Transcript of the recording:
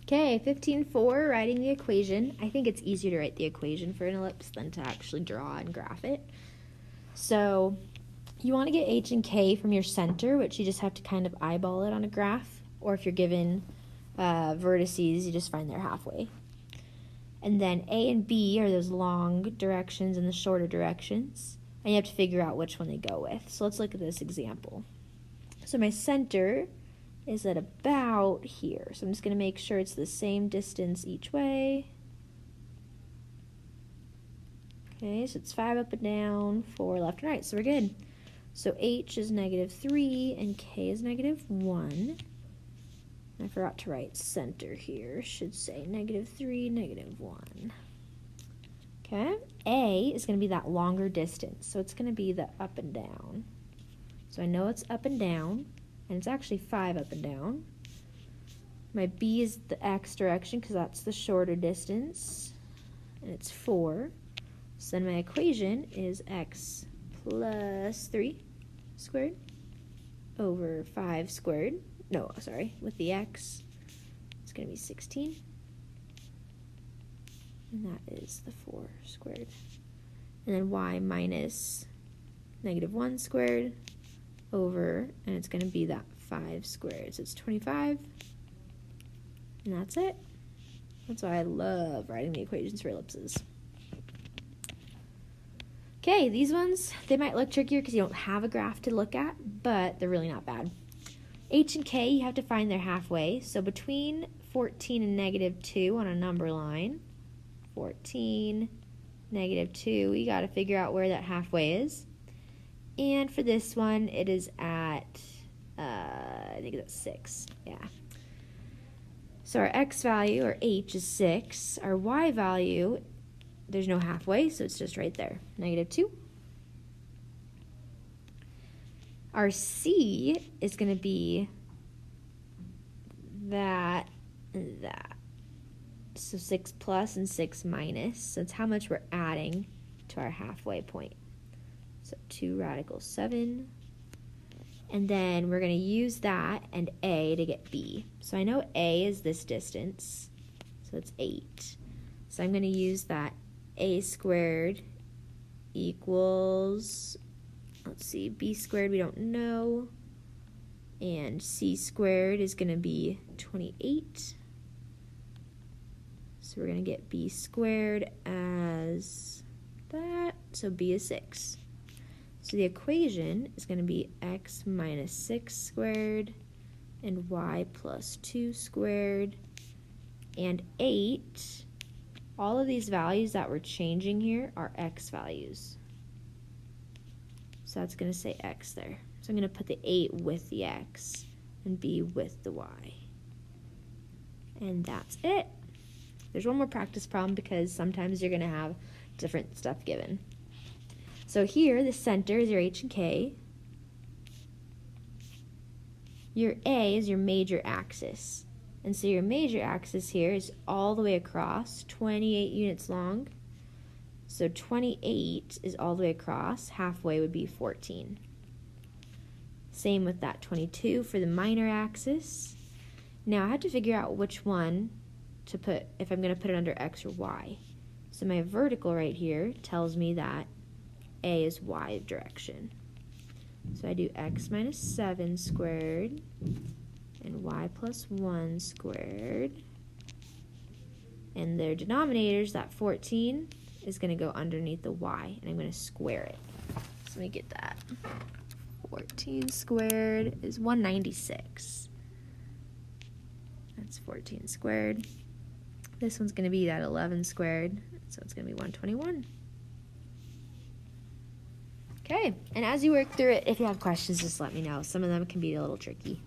Okay, 15.4, writing the equation. I think it's easier to write the equation for an ellipse than to actually draw and graph it. So you want to get h and k from your center, which you just have to kind of eyeball it on a graph. Or if you're given vertices, you just find their halfway. And then a and b are those long directions and the shorter directions. And you have to figure out which one they go with. So let's look at this example. So my center is at about here. So I'm just going to make sure it's the same distance each way. Okay, so it's 5 up and down, 4 left and right, so we're good. So h is -3 and k is -1. I forgot to write center here. Should say -3, -1. Okay, a is going to be that longer distance, so it's going to be the up and down. So I know it's up and down, and it's actually 5 up and down. My b is the x direction because that's the shorter distance, and it's 4. So then my equation is x plus 3 squared over 5 squared. No, sorry, with the x, it's going to be 16. And that is the 4 squared. And then y minus -1 squared over, and it's going to be that 5 squared. So it's 25. And that's it. That's why I love writing the equations for ellipses. Okay, these ones, they might look trickier because you don't have a graph to look at, but they're really not bad. H and K, you have to find their halfway. So between 14 and -2 on a number line, 14, -2, you got to figure out where that halfway is. And for this one, it is at, I think it's at 6, yeah. So our x value, or h, is 6. Our y value, there's no halfway, so it's just right there, -2. Our c is going to be that and that. So 6 plus and 6 minus. So it's how much we're adding to our halfway point. So 2 radical 7. And then we're going to use that and a to get b. So I know a is this distance. So it's 8. So I'm going to use that a squared equals, let's see, b squared we don't know, and c squared is going to be 28. So we're going to get b squared as that, so b is 6. So the equation is going to be x minus 6 squared and y plus 2 squared and 8. All of these values that we're changing here are x values. So that's going to say x there. So I'm going to put the 8 with the x and b with the y. And that's it. There's one more practice problem because sometimes you're going to have different stuff given. So here, the center is your h and k. Your a is your major axis. And so your major axis here is all the way across, 28 units long. So 28 is all the way across. Halfway would be 14. Same with that 22 for the minor axis. Now I have to figure out which one to put, if I'm going to put it under x or y. So my vertical right here tells me that a is y direction. So I do x minus 7 squared and y plus 1 squared. And their denominators, that 14, is going to go underneath the y, and I'm going to square it. So let me get that. 14 squared is 196. That's 14 squared. This one's going to be that 11 squared, so it's going to be 121. Okay, and as you work through it, if you have questions, just let me know. Some of them can be a little tricky.